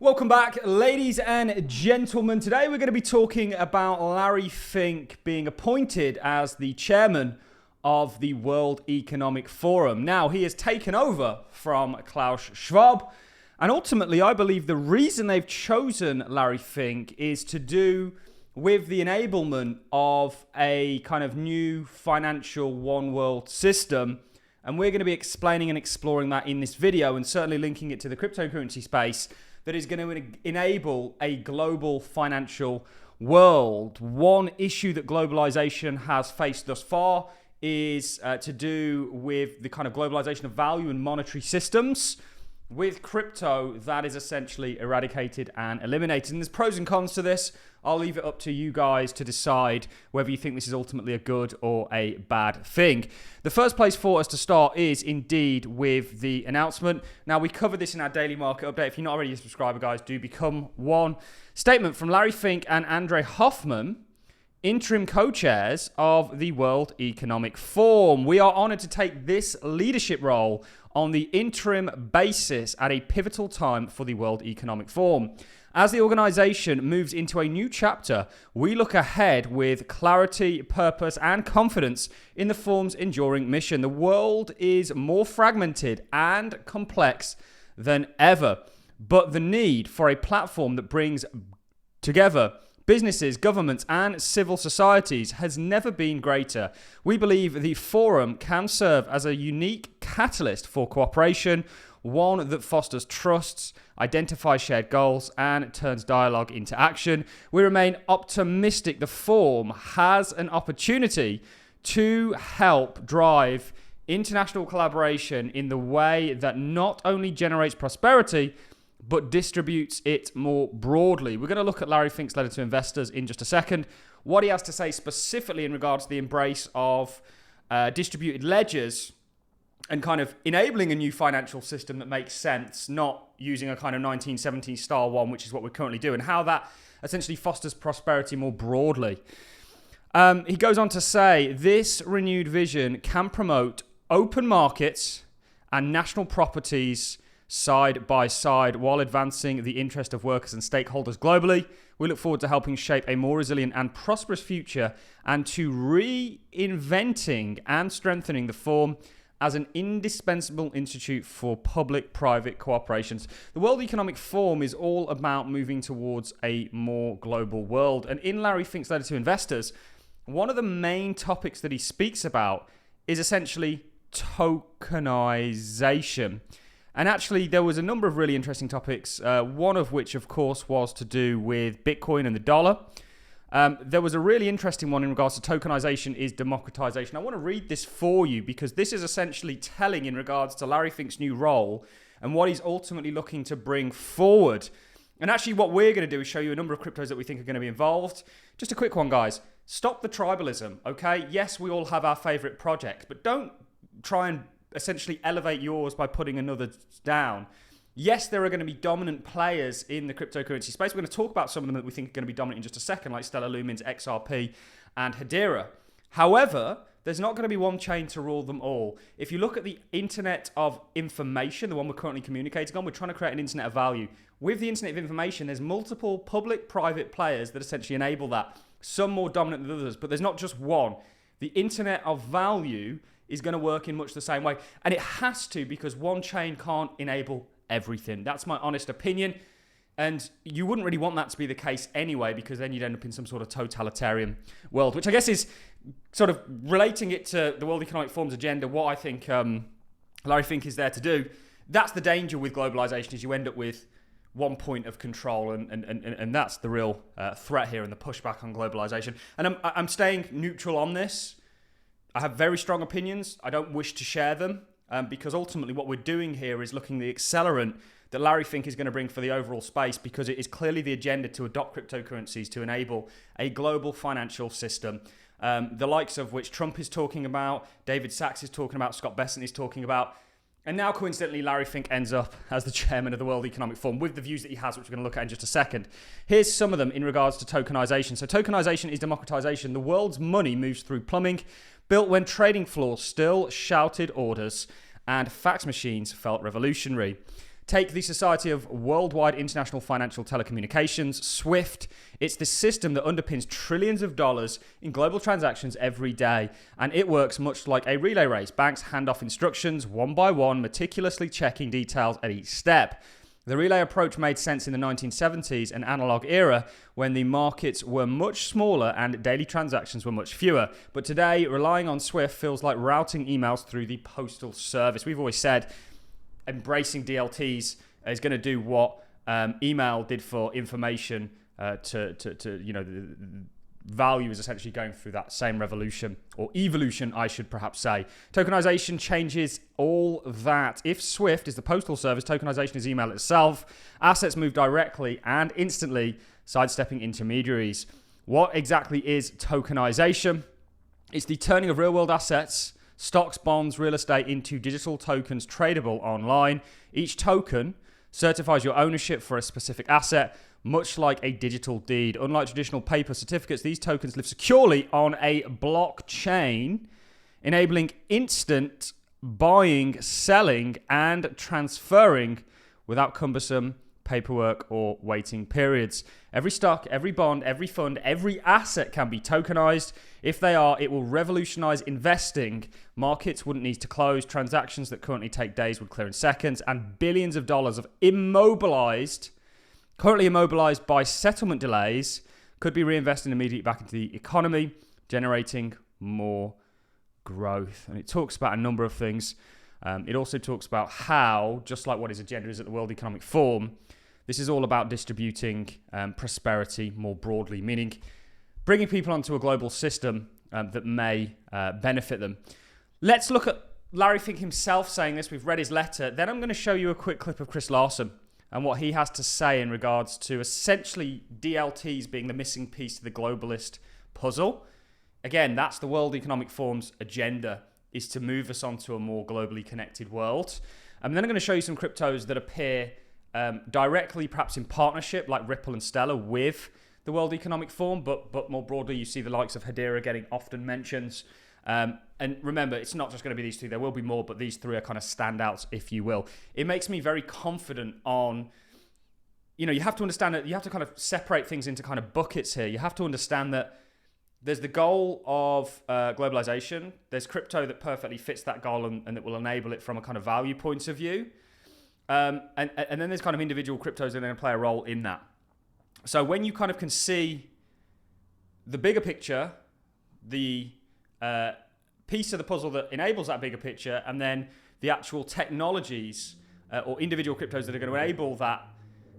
Welcome back, ladies and gentlemen. Today we're going to be talking about Larry Fink being appointed as the chairman of the World Economic Forum. Now, he has taken over from Klaus Schwab, and ultimately I believe the reason they've chosen Larry Fink is to do with the enablement of a kind of new financial one world system. And we're going to be explaining and exploring that in this video, and certainly linking it to the cryptocurrency space that is going to enable a global financial world. One issue that globalization has faced thus far is to do with the kind of globalization of value and monetary systems. With crypto, that is essentially eradicated and eliminated. And there's pros and cons to this. I'll leave it up to you guys to decide whether you think this is ultimately a good or a bad thing. The first place for us to start is indeed with the announcement. Now, we covered this in our daily market update. If you're not already a subscriber, guys, do become one. Statement from Larry Fink and Andre Hoffman, interim co-chairs of the World Economic Forum. We are honored to take this leadership role on the interim basis at a pivotal time for the World Economic Forum. As the organization moves into a new chapter, we look ahead with clarity, purpose, and confidence in the forum's enduring mission. The world is more fragmented and complex than ever, but the need for a platform that brings together businesses, governments, and civil societies has never been greater. We believe the forum can serve as a unique catalyst for cooperation, one that fosters trusts, identifies shared goals, and turns dialogue into action. We remain optimistic the forum has an opportunity to help drive international collaboration in the way that not only generates prosperity, but distributes it more broadly. We're going to look at Larry Fink's letter to investors in just a second, what he has to say specifically in regards to the embrace of distributed ledgers and kind of enabling a new financial system that makes sense, not using a kind of 1970s style one, which is what we're currently doing, how that essentially fosters prosperity more broadly. He goes on to say, this renewed vision can promote open markets and national properties side by side while advancing the interest of workers and stakeholders globally. We look forward to helping shape a more resilient and prosperous future and to reinventing and strengthening the forum as an indispensable institute for public-private cooperations. The World Economic Forum is all about moving towards a more global world. And in Larry Fink's letter to investors, one of the main topics that he speaks about is essentially tokenization. And actually, there was a number of really interesting topics, one of which, of course, was to do with Bitcoin and the dollar. There was a really interesting one in regards to tokenization is democratization. I want to read this for you because this is essentially telling in regards to Larry Fink's new role and what he's ultimately looking to bring forward. And actually, what we're going to do is show you a number of cryptos that we think are going to be involved. Just a quick one, guys. Stop the tribalism, okay? Yes, we all have our favorite projects, but don't try and essentially elevate yours by putting another down. Yes, there are going to be dominant players in the cryptocurrency space. We're going to talk about some of them that we think are going to be dominant in just a second, like Stellar Lumens, XRP, and Hedera. However, there's not going to be one chain to rule them all. If you look at the Internet of Information, the one we're currently communicating on, we're trying to create an Internet of Value. With the Internet of Information, there's multiple public-private players that essentially enable that. Some more dominant than others, but there's not just one. The Internet of Value is going to work in much the same way. And it has to, because one chain can't enable everything. That's my honest opinion. And you wouldn't really want that to be the case anyway, because then you'd end up in some sort of totalitarian world, which I guess is sort of relating it to the World Economic Forum's agenda, what I think Larry Fink is there to do. That's the danger with globalization, is you end up with one point of control, and that's the real threat here and the pushback on globalization. And I'm staying neutral on this. I have very strong opinions. I don't wish to share them because ultimately what we're doing here is looking at the accelerant that Larry Fink is going to bring for the overall space, because it is clearly the agenda to adopt cryptocurrencies to enable a global financial system, the likes of which Trump is talking about, David Sachs is talking about, Scott Bessent is talking about. And now, coincidentally, Larry Fink ends up as the chairman of the World Economic Forum with the views that he has, which we're going to look at in just a second. Here's some of them in regards to tokenization. So tokenization is democratization. The world's money moves through plumbing, built when trading floors still shouted orders and fax machines felt revolutionary. Take the Society of Worldwide International Financial Telecommunications, SWIFT. It's the system that underpins trillions of dollars in global transactions every day. And it works much like a relay race. Banks hand off instructions one by one, meticulously checking details at each step. The relay approach made sense in the 1970s and analog era when the markets were much smaller and daily transactions were much fewer. But today, relying on SWIFT feels like routing emails through the postal service. We've always said embracing DLTs is going to do what email did for information the value is essentially going through that same revolution, or evolution, I should perhaps say. Tokenization changes all that. If SWIFT is the postal service, tokenization is email itself. Assets move directly and instantly, sidestepping intermediaries. What exactly is tokenization? It's the turning of real-world assets, stocks, bonds, real estate, into digital tokens tradable online. Each token certifies your ownership for a specific asset, much like a digital deed. Unlike traditional paper certificates, these tokens live securely on a blockchain, enabling instant buying, selling, and transferring without cumbersome paperwork or waiting periods. Every stock, every bond, every fund, every asset can be tokenized. If they are, it will revolutionize investing. Markets wouldn't need to close. Transactions that currently take days would clear in seconds, and billions of dollars of currently immobilized by settlement delays, could be reinvested immediately back into the economy, generating more growth. And it talks about a number of things. It also talks about how, just like what his agenda is at the World Economic Forum, this is all about distributing prosperity more broadly, meaning bringing people onto a global system that may benefit them. Let's look at Larry Fink himself saying this. We've read his letter. Then I'm going to show you a quick clip of Chris Larsen and what he has to say in regards to essentially DLTs being the missing piece to the globalist puzzle. Again, that's the World Economic Forum's agenda, is to move us onto a more globally connected world. And then I'm going to show you some cryptos that appear directly, perhaps in partnership, like Ripple and Stellar, with the World Economic Forum, but more broadly, you see the likes of Hedera getting often mentions. And remember, it's not just going to be these two. There will be more, but these three are kind of standouts, if you will. It makes me very confident on, you have to understand that you have to kind of separate things into kind of buckets here. You have to understand that there's the goal of globalization. There's crypto that perfectly fits that goal and that will enable it from a kind of value point of view. And then there's kind of individual cryptos that are going to play a role in that. So when you kind of can see the bigger picture, the piece of the puzzle that enables that bigger picture, and then the actual technologies or individual cryptos that are going to enable that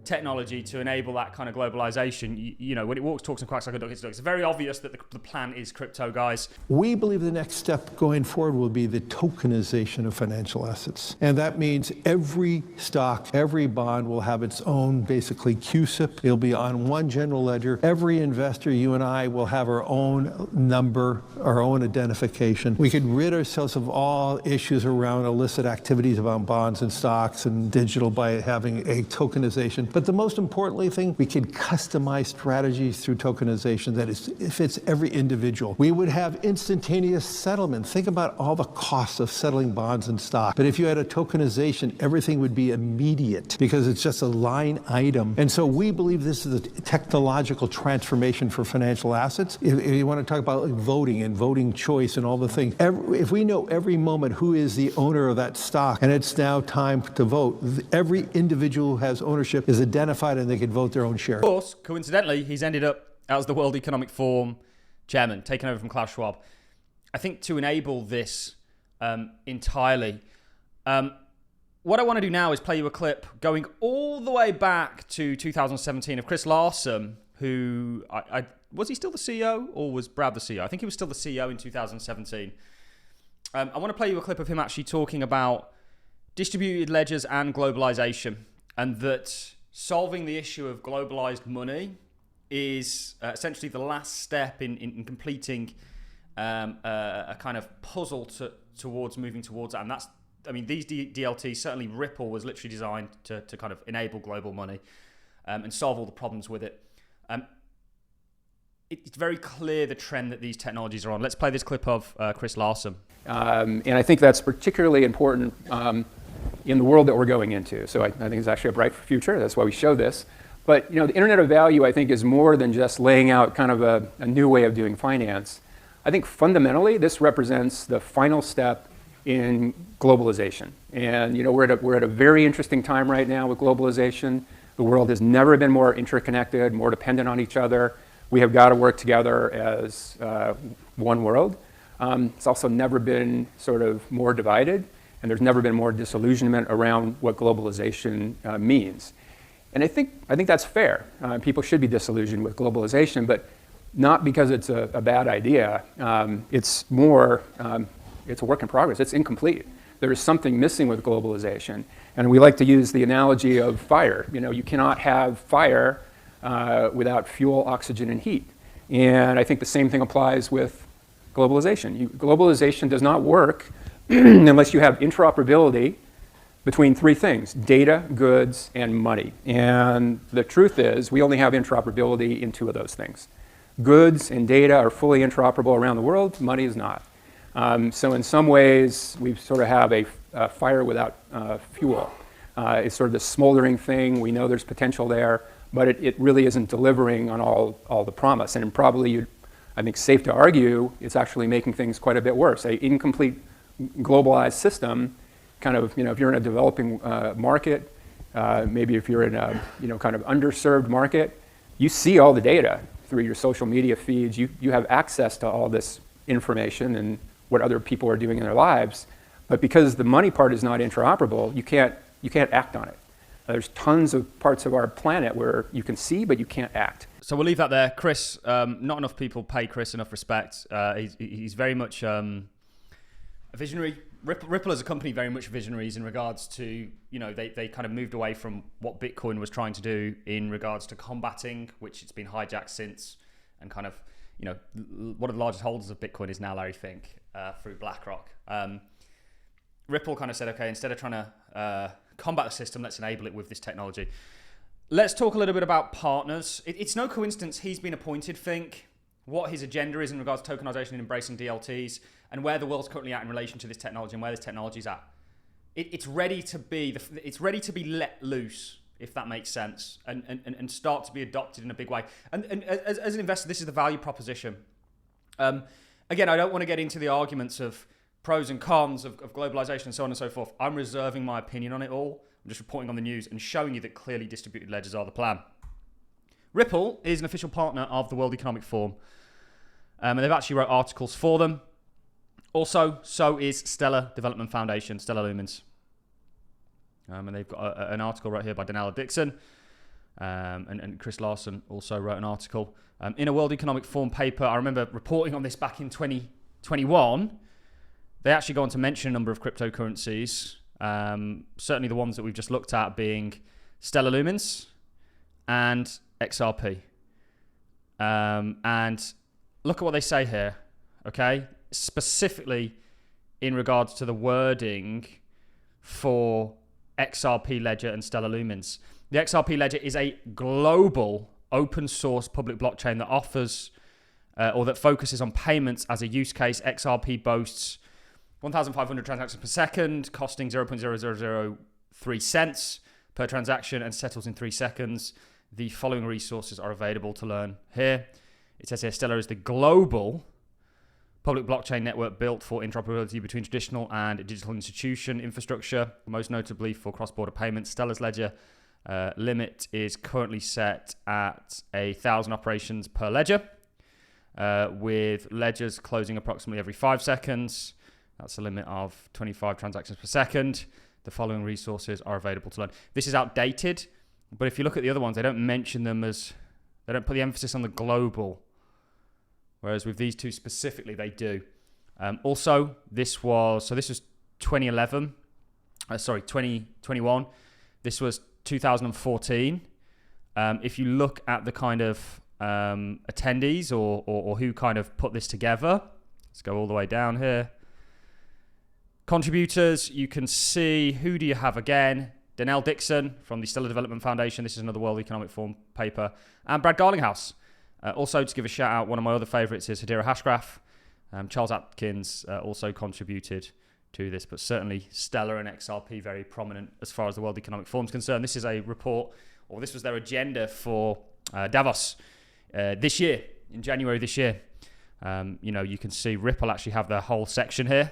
technology to enable that kind of globalization. When it walks, talks, and quacks like a duck, it's very obvious that the plan is crypto, guys. We believe the next step going forward will be the tokenization of financial assets. And that means every stock, every bond will have its own, basically, CUSIP. It'll be on one general ledger. Every investor, you and I, will have our own number, our own identification. We could rid ourselves of all issues around illicit activities around bonds and stocks and digital by having a tokenization. But the most importantly thing, we could customize strategies through tokenization that fits every individual. We would have instantaneous settlement. Think about all the costs of settling bonds and stock. But if you had a tokenization, everything would be immediate because it's just a line item. And so we believe this is a technological transformation for financial assets. If you want to talk about voting and voting choice and all the things, if we know every moment who is the owner of that stock and it's now time to vote, every individual who has ownership is identified and they can vote their own share. Of course, coincidentally, he's ended up as the World Economic Forum chairman, taken over from Klaus Schwab. I think to enable this entirely, what I want to do now is play you a clip going all the way back to 2017 of Chris Larsen, who, was he still the CEO or was Brad the CEO? I think he was still the CEO in 2017. I want to play you a clip of him actually talking about distributed ledgers and globalization, and that solving the issue of globalized money is essentially the last step in completing a kind of puzzle towards moving towards that. And these DLTs, certainly Ripple was literally designed to kind of enable global money and solve all the problems with it. It's very clear the trend that these technologies are on. Let's play this clip of Chris Larsen. And I think that's particularly important in the world that we're going into. So I think it's actually a bright future. That's why we show this. But the Internet of Value, I think, is more than just laying out kind of a new way of doing finance. I think fundamentally, this represents the final step in globalization. And we're at a very interesting time right now with globalization. The world has never been more interconnected, more dependent on each other. We have got to work together as one world. It's also never been sort of more divided, and there's never been more disillusionment around what globalization means. And I think that's fair. People should be disillusioned with globalization, but not because it's a bad idea. It's more, it's a work in progress. It's incomplete. There is something missing with globalization. And we like to use the analogy of fire. You cannot have fire without fuel, oxygen, and heat. And I think the same thing applies with globalization. Globalization does not work unless you have interoperability between three things: data, goods, and money. And the truth is, we only have interoperability in two of those things. Goods and data are fully interoperable around the world. Money is not. So in some ways, we sort of have a fire without fuel. It's sort of this smoldering thing. We know there's potential there, but it really isn't delivering on all the promise. And probably, I think, safe to argue, it's actually making things quite a bit worse. An incomplete globalized system, kind of, if you're in a developing market, maybe if you're in a, kind of underserved market, you see all the data through your social media feeds. You have access to all this information and what other people are doing in their lives. But because the money part is not interoperable, you can't act on it. There's tons of parts of our planet where you can see, but you can't act. So we'll leave that there. Chris, not enough people pay Chris enough respect. He's very much a visionary. Ripple as a company, very much visionaries in regards to, they kind of moved away from what Bitcoin was trying to do in regards to combating, which it's been hijacked since, and kind of, one of the largest holders of Bitcoin is now Larry Fink through BlackRock. Ripple kind of said, okay, instead of trying to combat the system, let's enable it with this technology. Let's talk a little bit about partners. It's no coincidence he's been appointed, Fink, what his agenda is in regards to tokenization and embracing DLTs, and where the world's currently at in relation to this technology and where this technology is at. It's ready to be let loose, if that makes sense, and start to be adopted in a big way. And as an investor, this is the value proposition. Again, I don't want to get into the arguments of pros and cons of globalization and so on and so forth. I'm reserving my opinion on it all. I'm just reporting on the news and showing you that clearly distributed ledgers are the plan. Ripple is an official partner of the World Economic Forum, and they've actually wrote articles for them. Also, so is Stellar Development Foundation, Stellar Lumens. And they've got an article right here by Donella Dixon, and Chris Larson also wrote an article. In a World Economic Forum paper, I remember reporting on this back in 2021, they actually go on to mention a number of cryptocurrencies, certainly the ones that we've just looked at being Stellar Lumens and XRP. And look at what they say here, okay? Specifically in regards to the wording for XRP Ledger and Stellar Lumens. The XRP Ledger is a global open source public blockchain that offers or that focuses on payments as a use case. XRP boasts 1,500 transactions per second, costing 0.0003 cents per transaction and settles in 3 seconds. The following resources are available to learn here. It says here, Stellar is the global public blockchain network built for interoperability between traditional and digital institution infrastructure, most notably for cross-border payments. Stellar's ledger limit is currently set at 1,000 operations per ledger, with ledgers closing approximately every 5 seconds. That's a limit of 25 transactions per second. The following resources are available to learn. This is outdated, but if you look at the other ones, they don't mention them as, they don't put the emphasis on the global. Whereas with these two specifically, they do. Also, this was 2011. 2021. This was 2014. If you look at the kind of attendees or who kind of put this together, let's go all the way down here. Contributors, you can see, who do you have again? Donella Dixon from the Stellar Development Foundation. This is another World Economic Forum paper. And Brad Garlinghouse. Also, to give a shout out, one of my other favourites is Hadira Hashgraph. Charles Atkins also contributed to this, but certainly Stellar and XRP very prominent as far as the World Economic Forum is concerned. This is a report, or this was their agenda for Davos this year, in January this year. You can see Ripple actually have their whole section here.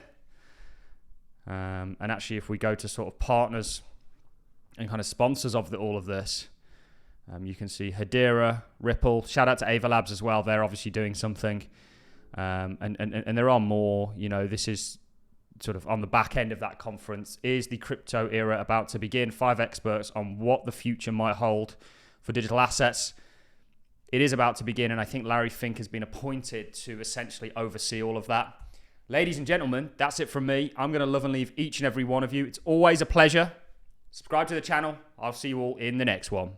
And actually, if we go to sort of partners and kind of sponsors of all of this, you can see Hedera, Ripple. Shout out to Ava Labs as well. They're obviously doing something. And there are more. This is sort of on the back end of that conference. Is the crypto era about to begin? 5 experts on what the future might hold for digital assets. It is about to begin, and I think Larry Fink has been appointed to essentially oversee all of that. Ladies and gentlemen, that's it from me. I'm going to love and leave each and every one of you. It's always a pleasure. Subscribe to the channel. I'll see you all in the next one.